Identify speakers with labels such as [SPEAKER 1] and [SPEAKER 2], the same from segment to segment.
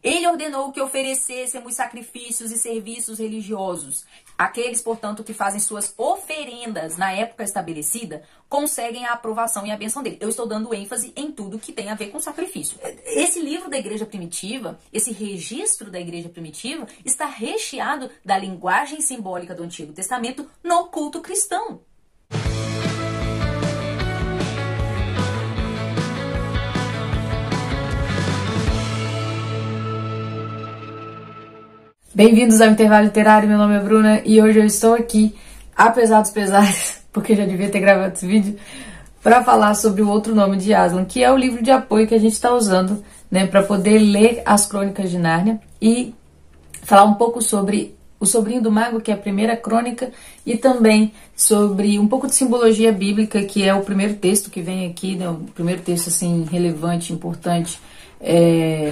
[SPEAKER 1] Ele ordenou que oferecêssemos sacrifícios e serviços religiosos. Aqueles, portanto, que fazem suas oferendas na época estabelecida, conseguem a aprovação e a bênção dele. Eu estou dando ênfase em tudo que tem a ver com sacrifício. Esse livro da Igreja Primitiva, esse registro da Igreja Primitiva, está recheado da linguagem simbólica do Antigo Testamento no culto cristão. Bem-vindos ao Intervalo Literário, meu nome é Bruna e hoje eu estou aqui, apesar dos pesares, porque já devia ter gravado esse vídeo, para falar sobre o outro nome de Aslan, que é o livro de apoio que a gente está usando, né, para poder ler as Crônicas de Nárnia e falar um pouco sobre O Sobrinho do Mago, que é a primeira crônica, e também sobre um pouco de simbologia bíblica, que é o primeiro texto que vem aqui, né, o primeiro texto assim relevante, importante,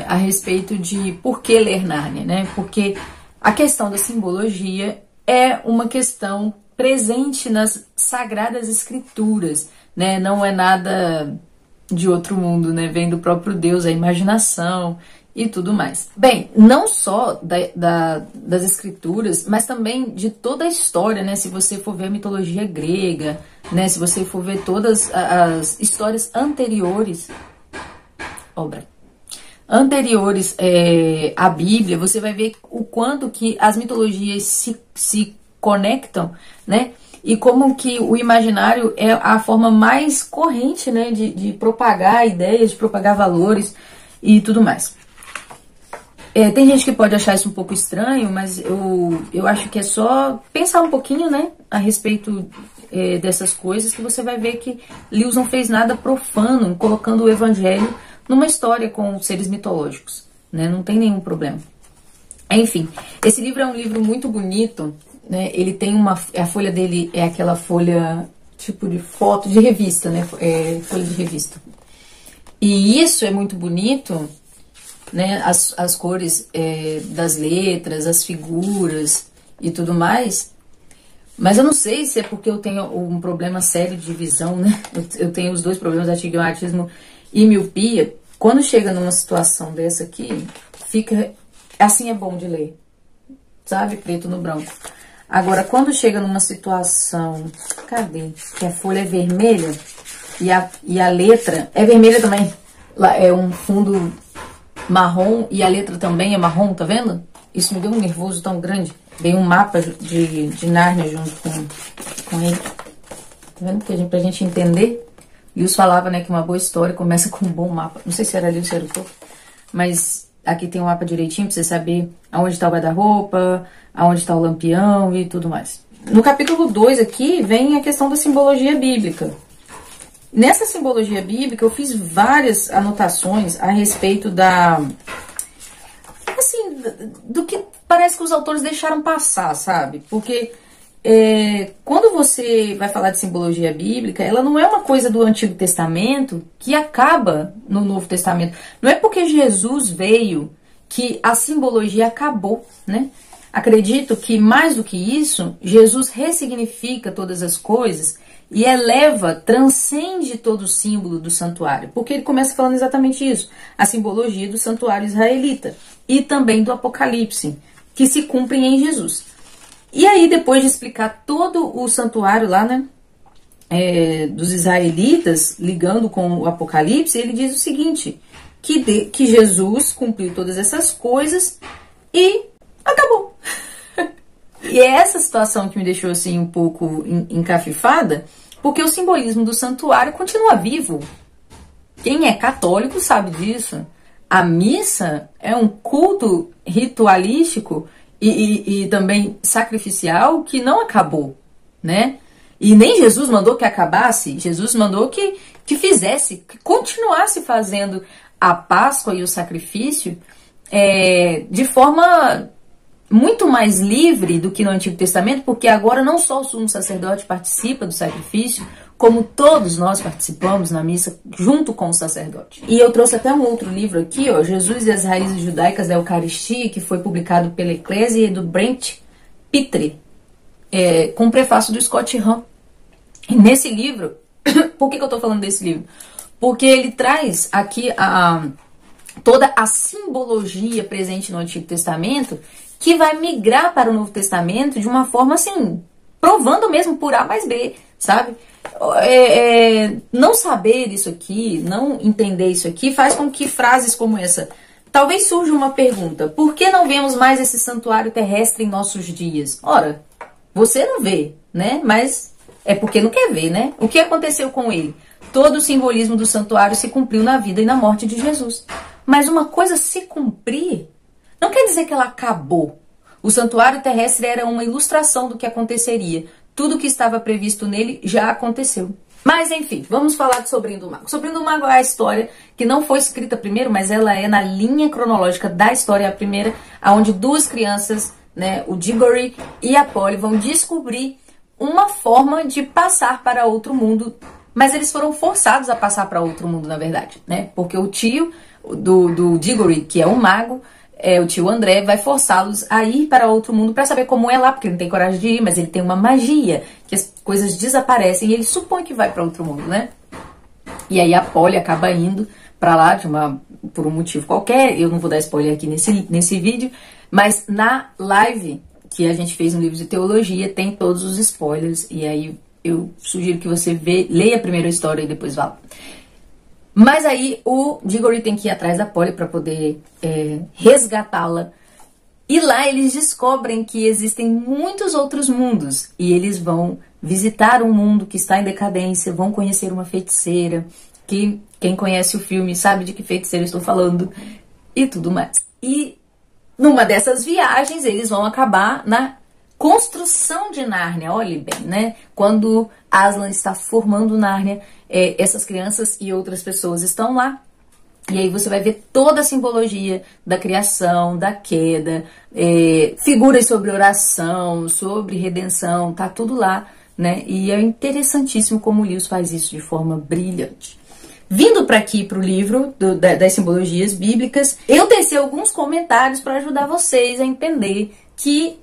[SPEAKER 1] a respeito de por que ler Nárnia, né? Porque a questão da simbologia é uma questão presente nas Sagradas Escrituras, né? Não é nada de outro mundo, né? Vem do próprio Deus, a imaginação e tudo mais. Bem, não só das Escrituras, mas também de toda a história, né? Se você for ver a mitologia grega, né? Se você for ver todas as histórias anteriores à Bíblia, você vai ver o quanto que as mitologias se conectam, né? E como que o imaginário é a forma mais corrente, né, de propagar ideias, de propagar valores e tudo mais. Tem gente que pode achar isso um pouco estranho, mas eu acho que é só pensar um pouquinho, né, a respeito dessas coisas, que você vai ver que Lewis não fez nada profano, colocando o evangelho numa história com seres mitológicos, né? Não tem nenhum problema. Enfim, esse livro é um livro muito bonito, né? Ele tem a folha dele é aquela folha tipo de foto de revista, né? Folha de revista. E isso é muito bonito, né? As cores das letras, as figuras e tudo mais. Mas eu não sei se é porque eu tenho um problema sério de visão, né? Eu tenho os dois problemas, astigmatismo e miopia. Quando chega numa situação dessa aqui, fica assim, é bom de ler, sabe? Preto no branco. Agora, quando chega numa situação, cadê? Que a folha é vermelha e a letra é vermelha também. Lá é um fundo marrom e a letra também é marrom, tá vendo? Isso me deu um nervoso tão grande. Veio um mapa de Nárnia junto com ele. Tá vendo? Pra gente entender. Lewis falava, né, que uma boa história começa com um bom mapa. Não sei se era Lewis ou era o Tolkien, mas aqui tem um mapa direitinho pra você saber aonde está o guarda-roupa, aonde está o lampião e tudo mais. No capítulo 2 aqui vem a questão da simbologia bíblica. Nessa simbologia bíblica eu fiz várias anotações a respeito do que parece que os autores deixaram passar, sabe? Porque quando você vai falar de simbologia bíblica, ela não é uma coisa do Antigo Testamento que acaba no Novo Testamento. Não é porque Jesus veio que a simbologia acabou, né? Acredito que, mais do que isso, Jesus ressignifica todas as coisas e transcende todo o símbolo do santuário. Porque ele começa falando exatamente isso, a simbologia do santuário israelita e também do Apocalipse, que se cumprem em Jesus. E aí, depois de explicar todo o santuário lá, né, dos israelitas, ligando com o Apocalipse, ele diz o seguinte, que Jesus cumpriu todas essas coisas e acabou. E é essa situação que me deixou assim um pouco encafifada, porque o simbolismo do santuário continua vivo. Quem é católico sabe disso. A missa é um culto ritualístico e também sacrificial que não acabou, né? E nem Jesus mandou que acabasse, Jesus mandou que fizesse, que continuasse fazendo a Páscoa e o sacrifício de forma muito mais livre do que no Antigo Testamento, porque agora não só o sumo sacerdote participa do sacrifício, como todos nós participamos na missa junto com o sacerdote. E eu trouxe até um outro livro aqui, ó, Jesus e as Raízes Judaicas da Eucaristia, que foi publicado pela Eclésia e do Brent Pitre, com o prefácio do Scott Hahn. E nesse livro, por que eu estou falando desse livro? Porque ele traz aqui toda a simbologia presente no Antigo Testamento, que vai migrar para o Novo Testamento de uma forma assim, provando mesmo por A mais B, sabe? Não saber isso aqui, não entender isso aqui, faz com que frases como essa, talvez surja uma pergunta: por que não vemos mais esse santuário terrestre em nossos dias? Ora, você não vê, né? Mas é porque não quer ver, né? O que aconteceu com ele? Todo o simbolismo do santuário se cumpriu na vida e na morte de Jesus. Mas uma coisa se cumprir não quer dizer que ela acabou. O santuário terrestre era uma ilustração do que aconteceria. Tudo que estava previsto nele já aconteceu. Mas enfim, vamos falar de Sobrinho do Mago. Sobrinho do Mago é a história que não foi escrita primeiro, mas ela é na linha cronológica da história, a primeira, onde duas crianças, né, o Diggory e a Polly, vão descobrir uma forma de passar para outro mundo. Mas eles foram forçados a passar para outro mundo, na verdade, né? Porque o tio do Diggory, que é um mago, o tio André, vai forçá-los a ir para outro mundo para saber como é lá, porque ele não tem coragem de ir, mas ele tem uma magia, que as coisas desaparecem e ele supõe que vai para outro mundo, né? E aí a Polly acaba indo para lá por um motivo qualquer. Eu não vou dar spoiler aqui nesse vídeo, mas na live que a gente fez no livro de teologia tem todos os spoilers, e aí eu sugiro que você leia primeiro a história e depois vá lá. Mas aí o Diggory tem que ir atrás da Polly para poder resgatá-la. E lá eles descobrem que existem muitos outros mundos. E eles vão visitar um mundo que está em decadência, vão conhecer uma feiticeira, que quem conhece o filme sabe de que feiticeira eu estou falando, e tudo mais. E numa dessas viagens eles vão acabar na construção de Nárnia. Olhe bem, né? Quando Aslan está formando Nárnia, essas crianças e outras pessoas estão lá. E aí você vai ver toda a simbologia da criação, da queda, figuras sobre oração, sobre redenção, tá tudo lá, né? E é interessantíssimo como o Lewis faz isso de forma brilhante. Vindo para aqui, para o livro das simbologias bíblicas, eu teci alguns comentários para ajudar vocês a entender que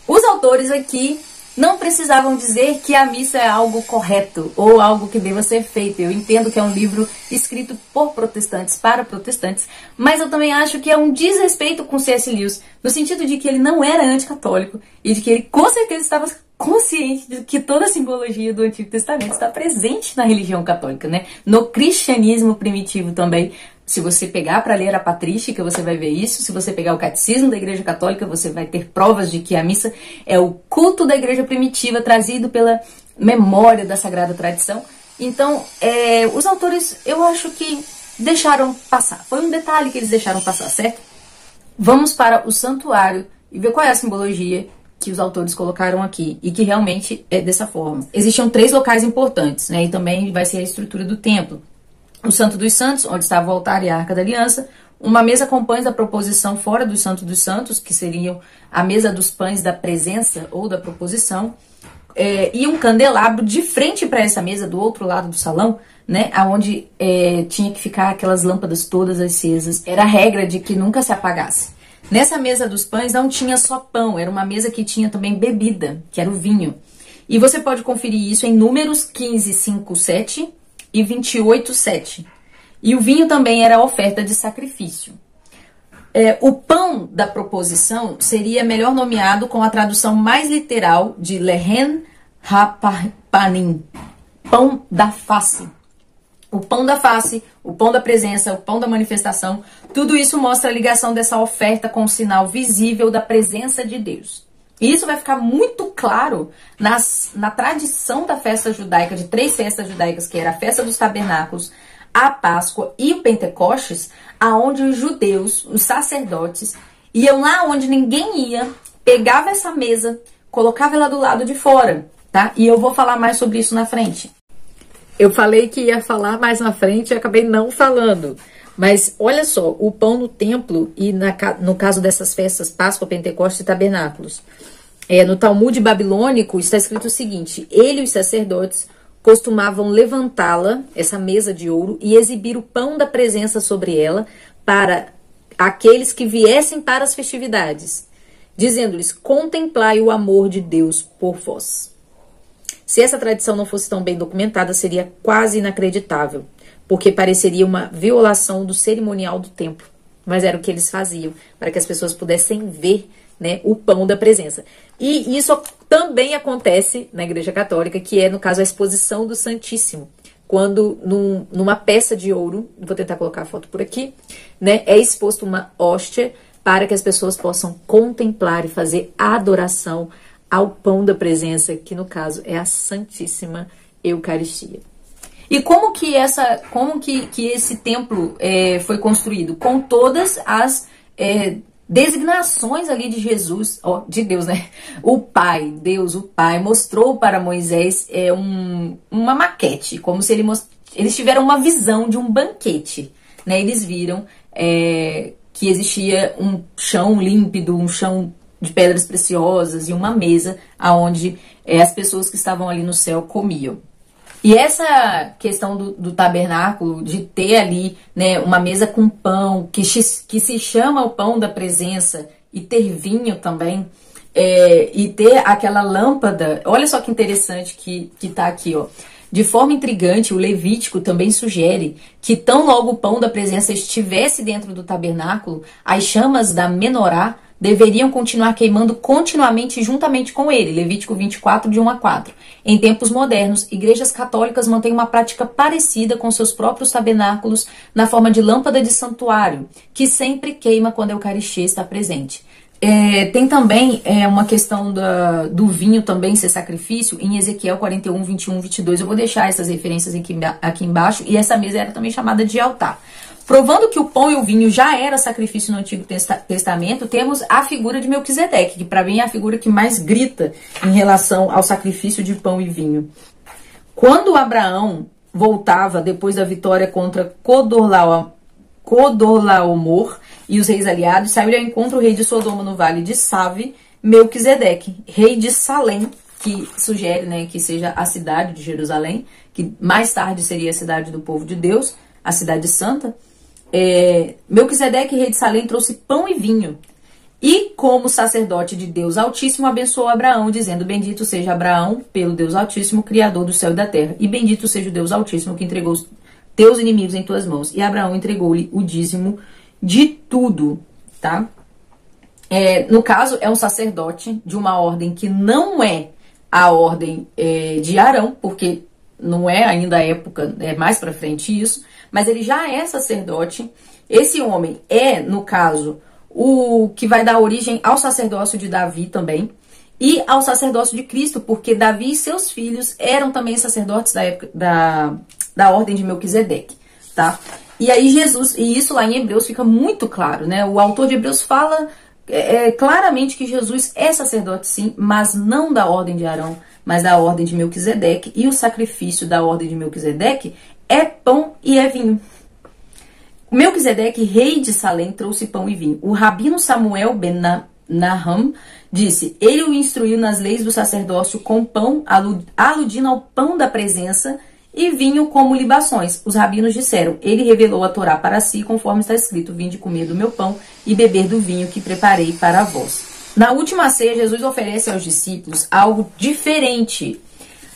[SPEAKER 1] os autores aqui não precisavam dizer que a missa é algo correto ou algo que deva ser feito. Eu entendo que é um livro escrito por protestantes, para protestantes, mas eu também acho que é um desrespeito com C.S. Lewis, no sentido de que ele não era anticatólico e de que ele com certeza estava consciente de que toda a simbologia do Antigo Testamento está presente na religião católica, né? No cristianismo primitivo também. Se você pegar para ler a patrística, você vai ver isso. Se você pegar o catecismo da Igreja Católica, você vai ter provas de que a missa é o culto da Igreja primitiva trazido pela memória da Sagrada Tradição. Então, os autores, eu acho que deixaram passar. Foi um detalhe que eles deixaram passar, certo? Vamos para o santuário e ver qual é a simbologia que os autores colocaram aqui e que realmente é dessa forma. Existiam 3 locais importantes, né? E também vai ser a estrutura do templo. O Santo dos Santos, onde estava o altar e a Arca da Aliança, uma mesa com pães da proposição fora do Santo dos Santos, que seriam a mesa dos pães da presença ou da proposição, e um candelabro de frente para essa mesa, do outro lado do salão, né, onde tinha que ficar aquelas lâmpadas todas acesas. Era a regra de que nunca se apagasse. Nessa mesa dos pães não tinha só pão, era uma mesa que tinha também bebida, que era o vinho. E você pode conferir isso em Números 15, 5, 7 e 28, 7. E o vinho também era a oferta de sacrifício. O pão da proposição seria melhor nomeado com a tradução mais literal de Lehen HaPanim, pão da face. O pão da face, o pão da presença, o pão da manifestação, tudo isso mostra a ligação dessa oferta com o sinal visível da presença de Deus. E isso vai ficar muito claro na tradição da festa judaica, de 3 festas judaicas, que era a festa dos tabernáculos, a Páscoa e o Pentecostes, aonde os judeus, os sacerdotes, iam lá onde ninguém ia, pegava essa mesa, colocava ela do lado de fora, tá? E eu vou falar mais sobre isso na frente. Eu falei que ia falar mais na frente e acabei não falando. Mas olha só, o pão no templo e no caso dessas festas, Páscoa, Pentecostes e Tabernáculos. No Talmud babilônico está escrito o seguinte: ele e os sacerdotes costumavam levantá-la, essa mesa de ouro, e exibir o pão da presença sobre ela para aqueles que viessem para as festividades, dizendo-lhes: contemplai o amor de Deus por vós. Se essa tradição não fosse tão bem documentada, seria quase inacreditável, porque pareceria uma violação do cerimonial do templo. mas era o que eles faziam, para que as pessoas pudessem ver, né, o pão da presença. E isso também acontece na Igreja Católica, que é, no caso, a exposição do Santíssimo. Quando numa peça de ouro, vou tentar colocar a foto por aqui, né, é exposto uma hóstia para que as pessoas possam contemplar e fazer adoração ao pão da presença, que no caso é a Santíssima Eucaristia. E como que esse templo foi construído? Com todas as designações ali de Jesus, de Deus, né? O Pai, Deus, o Pai, mostrou para Moisés uma maquete, como se eles tiveram uma visão de um banquete, né? Eles viram que existia um chão límpido, um chão de pedras preciosas e uma mesa onde as pessoas que estavam ali no céu comiam. E essa questão do tabernáculo, de ter ali, né, uma mesa com pão, que se chama o pão da presença, e ter vinho também, e ter aquela lâmpada, olha só que interessante que tá aqui, ó. De forma intrigante, o Levítico também sugere que tão logo o pão da presença estivesse dentro do tabernáculo, as chamas da menorá deveriam continuar queimando continuamente juntamente com ele. Levítico 24, de 1 a 4. Em tempos modernos, igrejas católicas mantêm uma prática parecida com seus próprios tabernáculos na forma de lâmpada de santuário, que sempre queima quando a Eucaristia está presente. Tem também uma questão do vinho também ser sacrifício em Ezequiel 41, 21, 22. Eu vou deixar essas referências aqui embaixo. E essa mesa era também chamada de altar. Provando que o pão e o vinho já era sacrifício no Antigo Testamento, temos a figura de Melquisedeque, que para mim é a figura que mais grita em relação ao sacrifício de pão e vinho. Quando Abraão voltava depois da vitória contra Codorlaomor e os reis aliados, saiu ao encontro o rei de Sodoma no vale de Save, Melquisedeque, rei de Salém, que sugere, né, que seja a cidade de Jerusalém, que mais tarde seria a cidade do povo de Deus, a cidade santa. Melquisedeque, rei de Salém, trouxe pão e vinho. E, como sacerdote de Deus Altíssimo, abençoou Abraão, dizendo: bendito seja Abraão pelo Deus Altíssimo, Criador do céu e da terra. E bendito seja o Deus Altíssimo, que entregou os teus inimigos em tuas mãos. E Abraão entregou-lhe o dízimo de tudo, tá? No caso, é um sacerdote de uma ordem que não é a ordem de Arão, porque não é ainda a época, é mais pra frente isso, mas ele já é sacerdote. Esse homem no caso, o que vai dar origem ao sacerdócio de Davi também, e ao sacerdócio de Cristo, porque Davi e seus filhos eram também sacerdotes da época da ordem de Melquisedeque, tá? E aí Jesus, e isso lá em Hebreus fica muito claro, né? O autor de Hebreus fala claramente que Jesus é sacerdote sim, mas não da ordem de Arão, mas da ordem de Melquisedeque, e o sacrifício da ordem de Melquisedeque é pão e é vinho. Melquisedeque, rei de Salém, trouxe pão e vinho. O rabino Samuel ben Nahum disse: ele o instruiu nas leis do sacerdócio com pão, aludindo ao pão da presença, e vinho como libações. Os rabinos disseram: ele revelou a Torá para si, conforme está escrito: vinde comer do meu pão e beber do vinho que preparei para vós. Na última ceia, Jesus oferece aos discípulos algo diferente.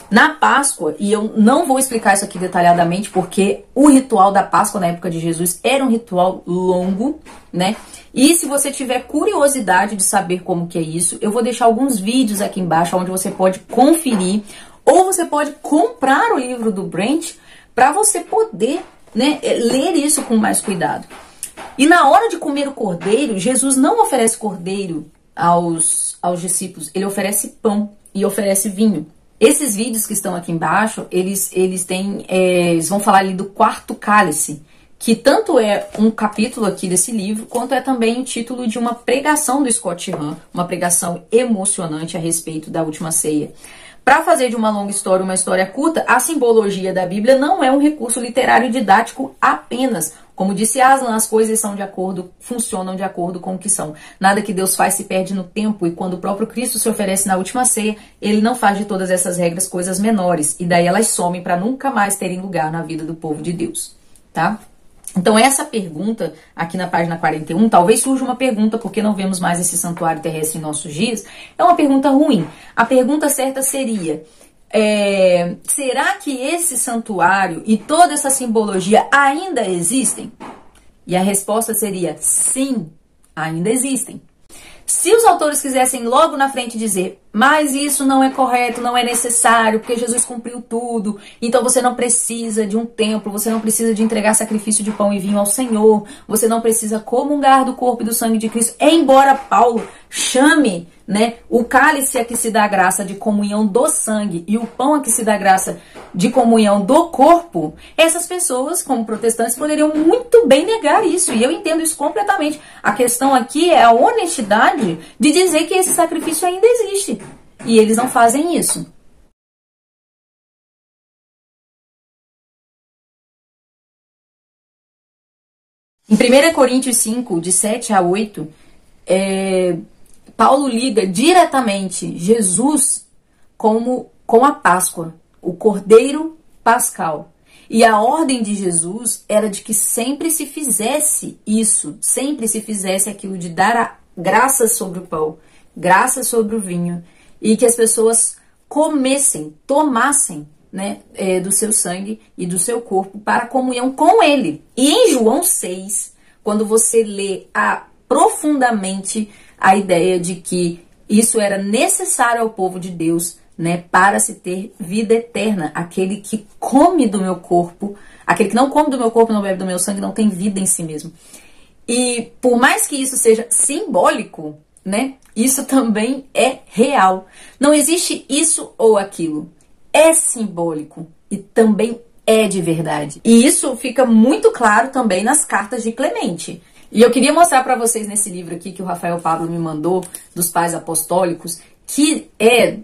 [SPEAKER 1] Na Páscoa, e eu não vou explicar isso aqui detalhadamente, porque o ritual da Páscoa na época de Jesus era um ritual longo, né? E se você tiver curiosidade de saber como que é isso, eu vou deixar alguns vídeos aqui embaixo onde você pode conferir, ou você pode comprar o livro do Brent para você poder, né, ler isso com mais cuidado. E na hora de comer o cordeiro, Jesus não oferece cordeiro aos discípulos, ele oferece pão e oferece vinho. Esses vídeos que estão aqui embaixo, eles vão falar ali do quarto cálice, que tanto é um capítulo aqui desse livro, quanto é também o título de uma pregação do Scott Hahn, uma pregação emocionante a respeito da última ceia. Para fazer de uma longa história uma história curta, a simbologia da Bíblia não é um recurso literário didático apenas. Como disse Aslan, as coisas funcionam de acordo com o que são. Nada que Deus faz se perde no tempo, e quando o próprio Cristo se oferece na última ceia, ele não faz de todas essas regras coisas menores, e daí elas somem para nunca mais terem lugar na vida do povo de Deus, tá? Então essa pergunta aqui na página 41, talvez surja uma pergunta, porque não vemos mais esse santuário terrestre em nossos dias, é uma pergunta ruim. A pergunta certa seria: será que esse santuário e toda essa simbologia ainda existem? E a resposta seria sim, ainda existem. Se os autores quisessem logo na frente dizer, mas isso não é correto, não é necessário, porque Jesus cumpriu tudo, então você não precisa de um templo, você não precisa de entregar sacrifício de pão e vinho ao Senhor, você não precisa comungar do corpo e do sangue de Cristo, embora Paulo chame, né, o cálice a que se dá graça de comunhão do sangue e o pão a que se dá graça de comunhão do corpo, essas pessoas, como protestantes, poderiam muito bem negar isso, e eu entendo isso completamente. A questão aqui é a honestidade de dizer que esse sacrifício ainda existe, e eles não fazem isso. Em 1 Coríntios 5, de 7 a 8, Paulo liga diretamente Jesus com a Páscoa, o Cordeiro Pascal. E a ordem de Jesus era de que sempre se fizesse isso, sempre se fizesse aquilo de dar a graça sobre o pão, graça sobre o vinho, e que as pessoas comessem, tomassem, né, do seu sangue e do seu corpo para a comunhão com ele. E em João 6, quando você lê profundamente a ideia de que isso era necessário ao povo de Deus, né, para se ter vida eterna. Aquele que come do meu corpo, aquele que não come do meu corpo, não bebe do meu sangue, não tem vida em si mesmo. E por mais que isso seja simbólico, né, isso também é real. Não existe isso ou aquilo. É simbólico e também é de verdade. E isso fica muito claro também nas cartas de Clemente. E eu queria mostrar para vocês nesse livro aqui que o Rafael Pablo me mandou, dos Pais Apostólicos, que é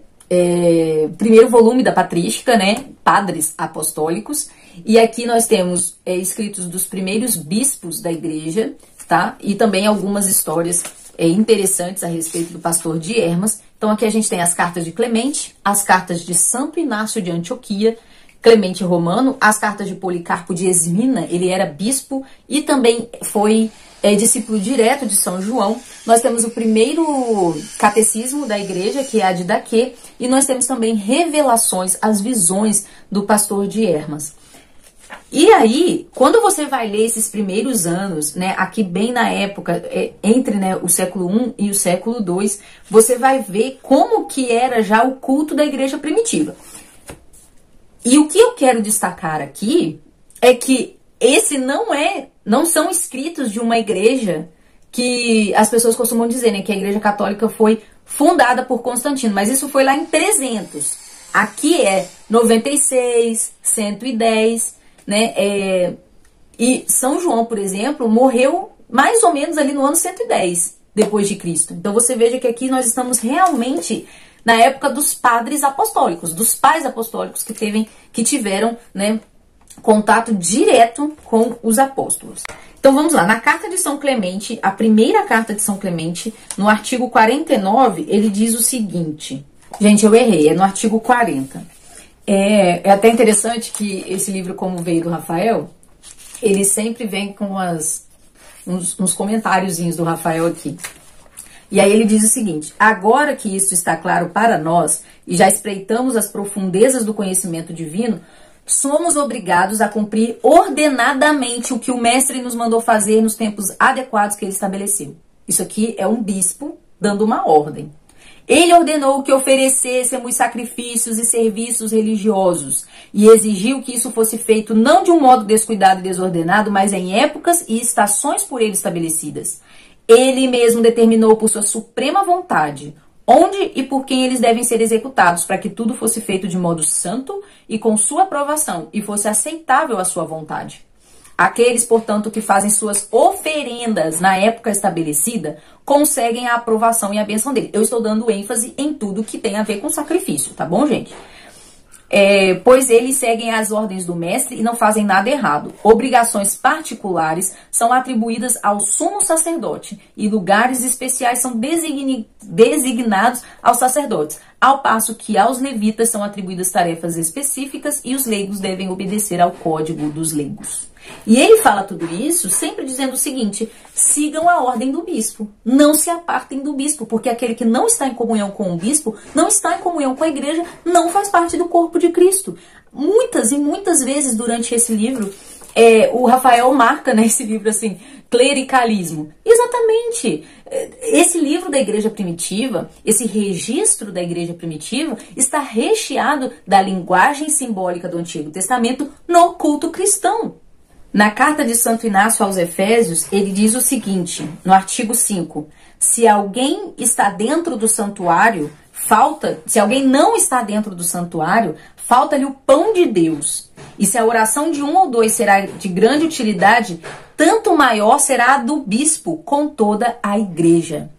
[SPEAKER 1] primeiro volume da patrística, né? Padres Apostólicos. E aqui nós temos escritos dos primeiros bispos da igreja, tá? E também algumas histórias interessantes a respeito do pastor de Hermas. Então aqui a gente tem as cartas de Clemente, as cartas de Santo Inácio de Antioquia, Clemente Romano, as cartas de Policarpo de Esmina, ele era bispo e também foi discípulo direto de São João. Nós temos o primeiro catecismo da igreja, que é a Didaquê, e nós temos também revelações, as visões do pastor de Hermas. E aí, quando você vai ler esses primeiros anos, né, aqui bem na época, entre, né, o século I e o século II, você vai ver como que era já o culto da igreja primitiva. E o que eu quero destacar aqui é que esse não são escritos de uma igreja que as pessoas costumam dizer, né, que a igreja católica foi fundada por Constantino, mas isso foi lá em 300. Aqui é 96, 110, né, e São João, por exemplo, morreu mais ou menos ali no ano 110 depois de Cristo. Então você veja que aqui nós estamos realmente na época dos padres apostólicos, dos pais apostólicos que tiveram, né, contato direto com os apóstolos. Então vamos lá, na carta de São Clemente, a primeira carta de São Clemente, no artigo 49, ele diz o seguinte. Gente, eu errei, é no artigo 40. É até interessante que esse livro, como veio do Rafael, ele sempre vem com uns comentáriozinhos do Rafael aqui. E aí ele diz o seguinte: agora que isso está claro para nós e já espreitamos as profundezas do conhecimento divino, somos obrigados a cumprir ordenadamente o que o mestre nos mandou fazer nos tempos adequados que ele estabeleceu. Isso aqui é um bispo dando uma ordem. Ele ordenou que oferecêssemos sacrifícios e serviços religiosos e exigiu que isso fosse feito não de um modo descuidado e desordenado, mas em épocas e estações por ele estabelecidas. Ele mesmo determinou por sua suprema vontade onde e por quem eles devem ser executados, para que tudo fosse feito de modo santo e com sua aprovação, e fosse aceitável à sua vontade. Aqueles, portanto, que fazem suas oferendas na época estabelecida, conseguem a aprovação e a bênção dele. Eu estou dando ênfase em tudo que tem a ver com sacrifício, tá bom, gente? Pois eles seguem as ordens do mestre e não fazem nada errado. Obrigações particulares são atribuídas ao sumo sacerdote e lugares especiais são designados aos sacerdotes, ao passo que aos levitas são atribuídas tarefas específicas e os leigos devem obedecer ao código dos leigos. E ele fala tudo isso sempre dizendo o seguinte: sigam a ordem do bispo, não se apartem do bispo, porque aquele que não está em comunhão com o bispo, não está em comunhão com a igreja, não faz parte do corpo de Cristo. Muitas e muitas vezes durante esse livro, o Rafael marca nesse livro assim, clericalismo. Exatamente. Esse livro da igreja primitiva, esse registro da igreja primitiva, está recheado da linguagem simbólica do Antigo Testamento no culto cristão. Na carta de Santo Inácio aos Efésios, ele diz o seguinte, no artigo 5, se alguém está dentro do santuário, se alguém não está dentro do santuário, falta-lhe o pão de Deus. E se a oração de um ou dois será de grande utilidade, tanto maior será a do bispo com toda a igreja.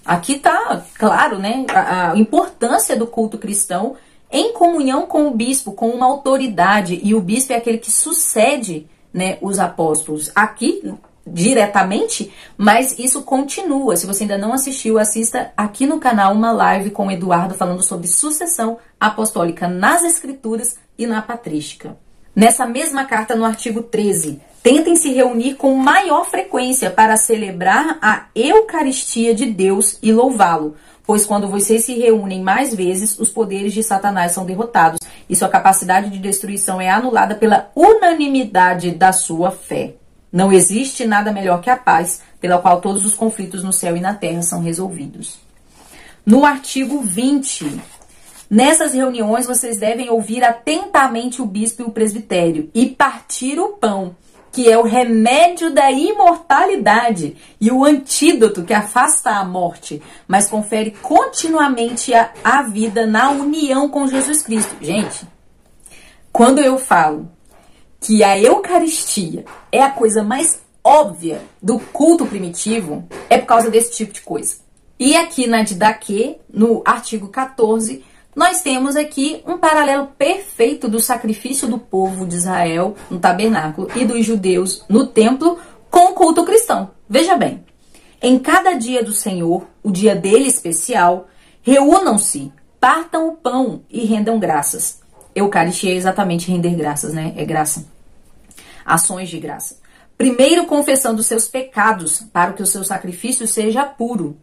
[SPEAKER 1] Aqui está claro, né, a importância do culto cristão em comunhão com o bispo, com uma autoridade. E o bispo é aquele que sucede, né, os apóstolos. Aqui, diretamente, mas isso continua. Se você ainda não assistiu, assista aqui no canal uma live com o Eduardo falando sobre sucessão apostólica nas escrituras e na patrística. Nessa mesma carta, no artigo 13, tentem se reunir com maior frequência para celebrar a Eucaristia de Deus e louvá-lo, pois quando vocês se reúnem mais vezes, os poderes de Satanás são derrotados e sua capacidade de destruição é anulada pela unanimidade da sua fé. Não existe nada melhor que a paz, pela qual todos os conflitos no céu e na terra são resolvidos. No artigo 20, nessas reuniões vocês devem ouvir atentamente o bispo e o presbitério e partir o pão, que é o remédio da imortalidade e o antídoto que afasta a morte, mas confere continuamente a vida na união com Jesus Cristo. Gente, quando eu falo que a Eucaristia é a coisa mais óbvia do culto primitivo, é por causa desse tipo de coisa. E aqui na Didaquê, no artigo 14, nós temos aqui um paralelo perfeito do sacrifício do povo de Israel no tabernáculo e dos judeus no templo com o culto cristão. Veja bem, em cada dia do Senhor, o dia dele especial, reúnam-se, partam o pão e rendam graças. Eucaristia é exatamente render graças, né? É graça. Ações de graça. Primeiro, confessando os seus pecados, para que o seu sacrifício seja puro.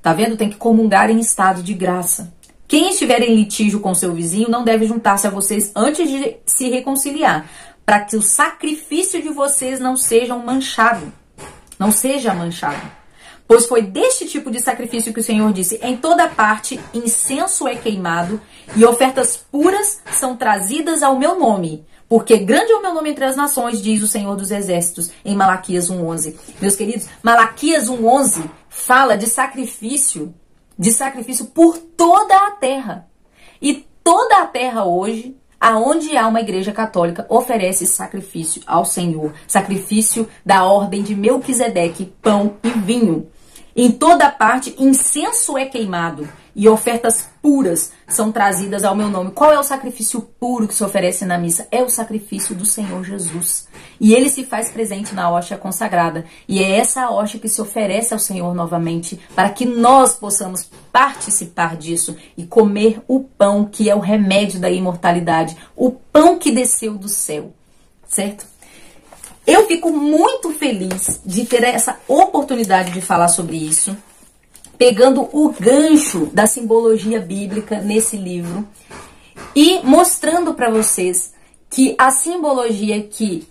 [SPEAKER 1] Tá vendo? Tem que comungar em estado de graça. Quem estiver em litígio com seu vizinho não deve juntar-se a vocês antes de se reconciliar, para que o sacrifício de vocês não seja manchado. Não seja manchado. Pois foi deste tipo de sacrifício que o Senhor disse, em toda parte incenso é queimado e ofertas puras são trazidas ao meu nome. Porque grande é o meu nome entre as nações, diz o Senhor dos Exércitos, em Malaquias 1:11. Meus queridos, Malaquias 1:11 fala de sacrifício por toda a terra. E toda a terra hoje, aonde há uma igreja católica, oferece sacrifício ao Senhor. Sacrifício da ordem de Melquisedeque, pão e vinho. Em toda parte, incenso é queimado e ofertas puras são trazidas ao meu nome. Qual é o sacrifício puro que se oferece na missa? É o sacrifício do Senhor Jesus. E ele se faz presente na hóstia consagrada. E é essa hóstia que se oferece ao Senhor novamente para que nós possamos participar disso e comer o pão que é o remédio da imortalidade. O pão que desceu do céu. Certo? Eu fico muito feliz de ter essa oportunidade de falar sobre isso, pegando o gancho da simbologia bíblica nesse livro e mostrando para vocês que a simbologia que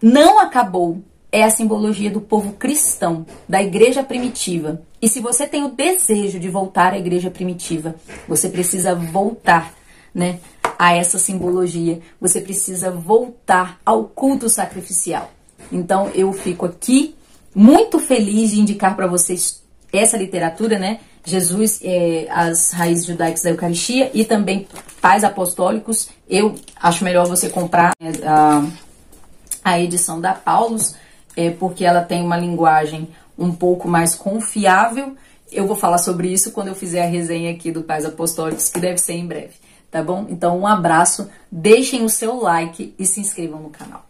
[SPEAKER 1] não acabou é a simbologia do povo cristão, da igreja primitiva. E se você tem o desejo de voltar à igreja primitiva, você precisa voltar, né, a essa simbologia. Você precisa voltar ao culto sacrificial. Então eu fico aqui muito feliz de indicar para vocês essa literatura, né? Jesus, as raízes judaicas da Eucaristia e também Pais Apostólicos. Eu acho melhor você comprar a edição da Paulus, porque ela tem uma linguagem um pouco mais confiável. Eu vou falar sobre isso quando eu fizer a resenha aqui do Pais Apostólicos, que deve ser em breve, tá bom? Então um abraço, deixem o seu like e se inscrevam no canal.